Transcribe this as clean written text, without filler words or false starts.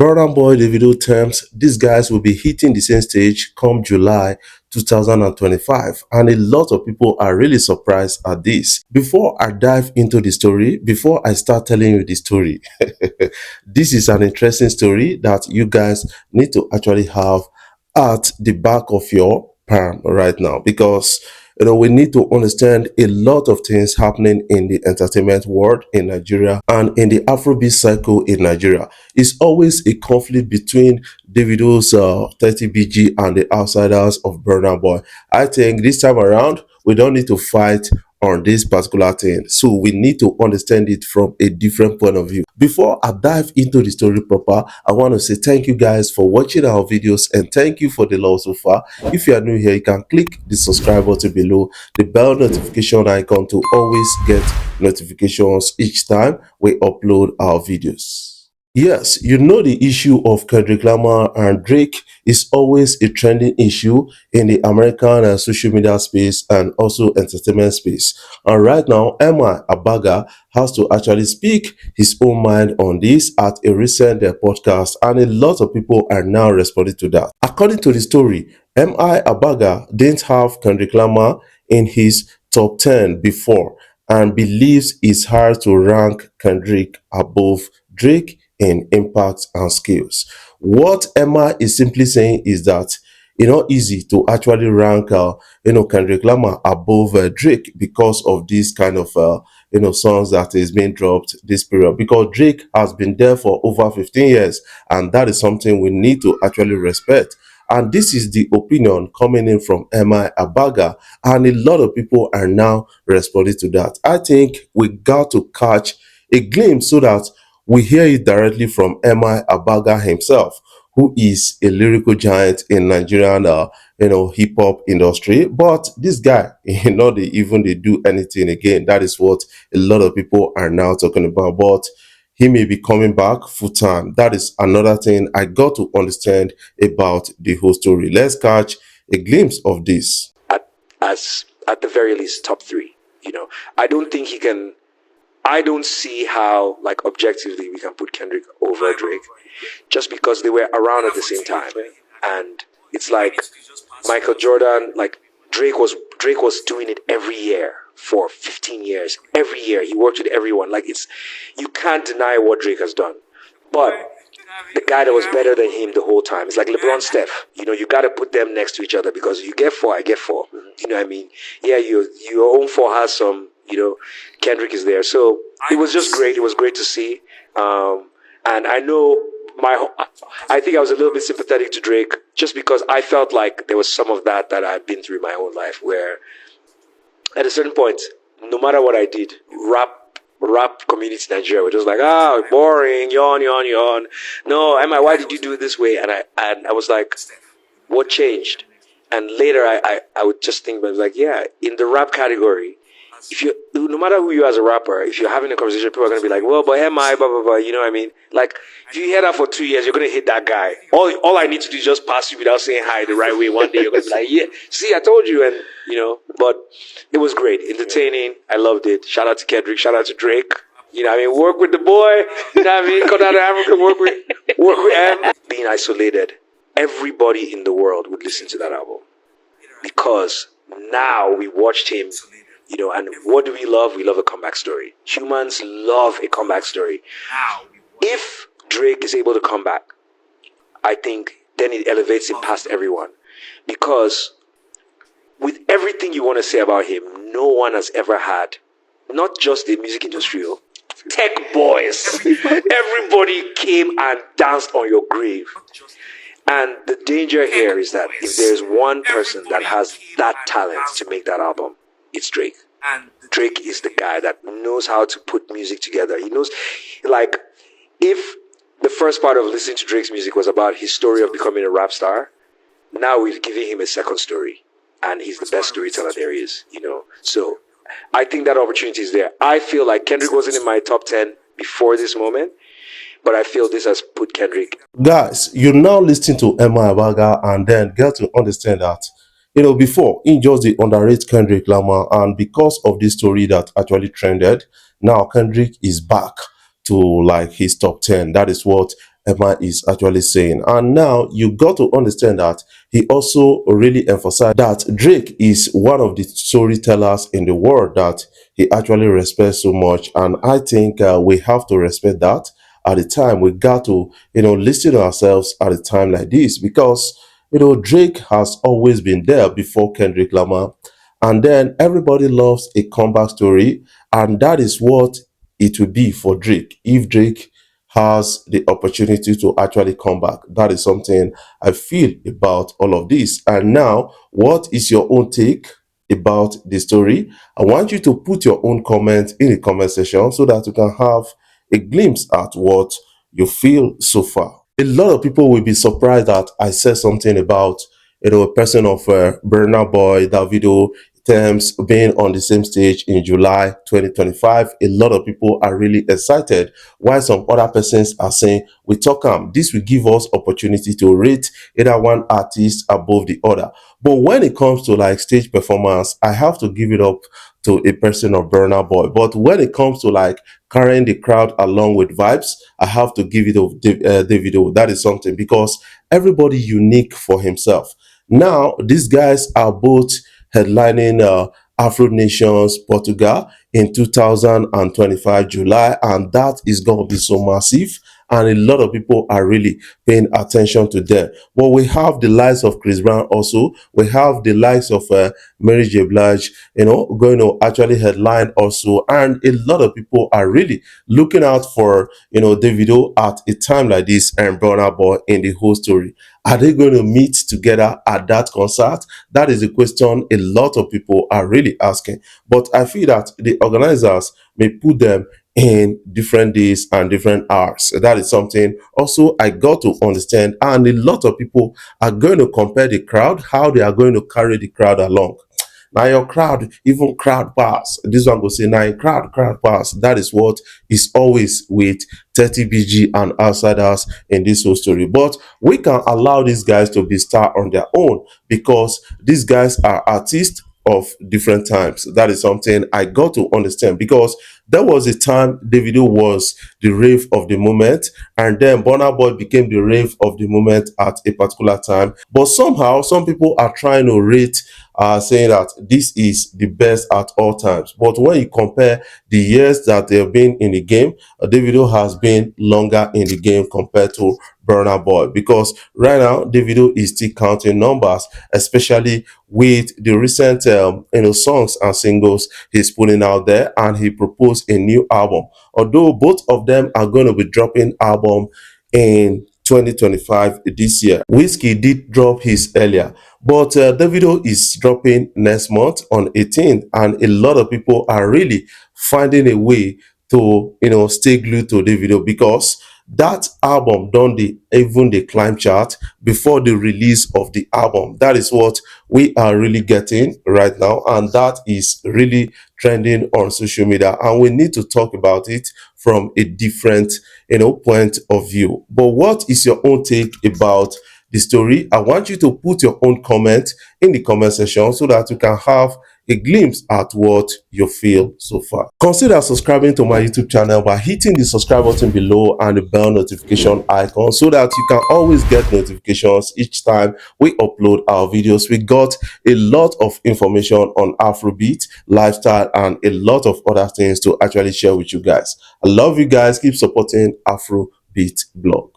Burna Boy Davido terms, these guys will be hitting the same stage come July 2025, and a lot of people are really surprised at this. Before I dive into the story, before I start telling you the story, this is an interesting story that you guys need to actually have at the back of your palm right now, because we need to understand a lot of things happening in the entertainment world in Nigeria and in the Afrobeat cycle in Nigeria. It's always a conflict between Davido's 30 BG and the outsiders of Burna Boy. I think this time around, we don't need to fight on this particular thing. So we need to understand it from a different point of view. Before I dive into the story proper, I want to say thank you guys for watching our videos and thank you for the love so far. If you are new here, you can click the subscribe button below, the bell notification icon to always get notifications each time we upload our videos. Yes, you know the issue of Kendrick Lamar and Drake is always a trending issue in the American social media space and also entertainment space. And right now, MI Abaga has to actually speak his own mind on this at a recent podcast, and a lot of people are now responding to that. According to the story, MI Abaga didn't have Kendrick Lamar in his top 10 before and believes it's hard to rank Kendrick above Drake in impact and skills. What Emma is simply saying is that it's not easy to actually rank Kendrick Lamar above Drake because of this kind of songs that is being dropped this period, because Drake has been there for over 15 years, and that is something we need to actually respect. And this is the opinion coming in from MI Abaga, and a lot of people are now responding to that. I think we got to catch a glimpse so that we hear it directly from MI Abaga himself, who is a lyrical giant in Nigerian, hip hop industry. But this guy, they do anything again. That is what a lot of people are now talking about. But he may be coming back full time. That is another thing I got to understand about the whole story. Let's catch a glimpse of this. At the very least, top three. I don't think he can. I don't see how, objectively, we can put Kendrick over Drake, just because they were around at the same time. And it's like Michael Jordan, Drake was doing it every year for 15 years. Every year he worked with everyone. You can't deny what Drake has done. But the guy that was better than him the whole time, it's like LeBron, Steph. You got to put them next to each other, because you get four, I get four. You know what I mean? Yeah, your own four has some. Kendrick is there. So it was just great. It was great to see. And I know I think I was a little bit sympathetic to Drake, just because I felt like there was some of that I've been through in my own life, where at a certain point, no matter what I did, rap community in Nigeria were just like, boring, yawn. No, Emma, why did you do it this way? And I was like, what changed? And later I would just think, but in the rap category, no matter who you are as a rapper, if you're having a conversation, people are going to be like, well, but am I, blah, blah, blah, you know what I mean? If you hear that for 2 years, you're going to hit that guy. All I need to do is just pass you without saying hi the right way. One day you're going to be like, yeah, see, I told you. And, but it was great. Entertaining. I loved it. Shout out to Kendrick. Shout out to Drake. Work with the boy. You know what I mean? Come down to Africa, work with him. Being isolated, everybody in the world would listen to that album, because now we watched him. And what do we love? We love a comeback story. Humans love a comeback story. If Drake is able to come back, I think then it elevates him past everyone. Because with everything you want to say about him, no one has ever had, not just the music industry, tech boys. Everybody came and danced on your grave. And the danger here is that if there's one person that has that talent to make that album, it's Drake. Drake is the guy that knows how to put music together. He knows, if the first part of listening to Drake's music was about his story of becoming a rap star, now we're giving him a second story, and he's the best storyteller there is, So I think that opportunity is there. I feel like Kendrick wasn't in my top 10 before this moment, but I feel this has put Kendrick. Guys, you're now listening to Emma Abaga, and then get to understand that before, he just the underrated Kendrick Lamar, and because of this story that actually trended, now Kendrick is back to his top 10. That is what Emma is actually saying. And now you got to understand that he also really emphasized that Drake is one of the storytellers in the world that he actually respects so much. And I think we have to respect that at the time. We got to, listen to ourselves at a time like this because, Drake has always been there before Kendrick Lamar. And then everybody loves a comeback story. And that is what it will be for Drake. If Drake has the opportunity to actually come back, that is something I feel about all of this. And now, what is your own take about the story? I want you to put your own comment in the comment section so that you can have a glimpse at what you feel so far. A lot of people will be surprised that I said something about a person of Burna Boy, Davido, Thames being on the same stage in July 2025. A lot of people are really excited, while some other persons are saying, we talk this will give us opportunity to rate either one artist above the other. But when it comes to like stage performance, I have to give it up to a person of Burna Boy. But when it comes to like carrying the crowd along with vibes, I have to give it to Davido. That is something because everybody unique for himself. Now, these guys are both headlining Afro Nations Portugal in 2025 July, and that is going to be so massive. And a lot of people are really paying attention to them. But we have the likes of Chris Brown also. We have the likes of Mary J. Blige, going to actually headline also. And a lot of people are really looking out for, Davido at a time like this and Burna Boy in the whole story. Are they going to meet together at that concert? That is a question a lot of people are really asking. But I feel that the organizers may put them in different days and different hours. That is something also I got to understand. And a lot of people are going to compare the crowd, how they are going to carry the crowd along. Now your crowd, even crowd pass. This one go say now in crowd pass. That is what is always with 30BG and outsiders in this whole story. But we can allow these guys to be star on their own because these guys are artists of different times. That is something I got to understand because there was a time Davido was the rave of the moment, and then Burna Boy became the rave of the moment at a particular time. But somehow, some people are trying to rate, saying that this is the best at all times. But when you compare the years that they have been in the game, Davido has been longer in the game compared to Burna Boy because right now Davido is still counting numbers, especially with the recent songs and singles he's putting out there, and he proposed a new album. Although both of them are going to be dropping album in 2025 this year. Wizkid did drop his earlier, but Davido is dropping next month on 18th, and a lot of people are really finding a way to stay glued to Davido because that album done even the climb chart before the release of the album. That is what we are really getting right now, and that is really trending on social media, and we need to talk about it from a different point of view. But what is your own take about the story? I want you to put your own comment in the comment section so that you can have a glimpse at what you feel so far. Consider subscribing to my YouTube channel by hitting the subscribe button below and the bell notification icon so that you can always get notifications each time we upload our videos. We got a lot of information on Afrobeat, lifestyle, and a lot of other things to actually share with you guys. I love you guys. Keep supporting Afrobeat blog.